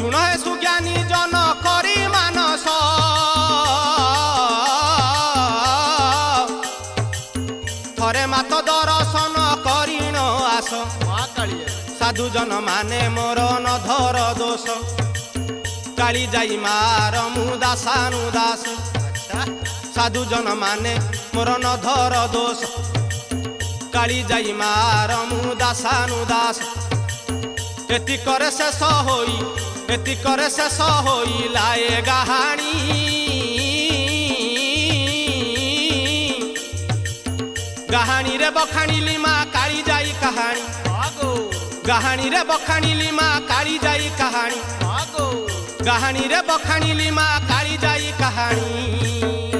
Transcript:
शुण हे सुज्ञानी जन करी मानस थरे मात दर्शन करिण आस साधु जन माने मोर न धर दोष काली जाई मार मु दासानुदास साधु जन माने मोर न धर दोष काली जाई मार मु दासानुदास एति करे शेष होई एति करे शेष होई लाए गाहाणी गाहाणी रे बखाणिली माँ काली जाई कहानी गाहाणी रे बखाणिली माँ काली जाई कहानी गाहाणी रे बखाणिली माँ काली जाई कहानी।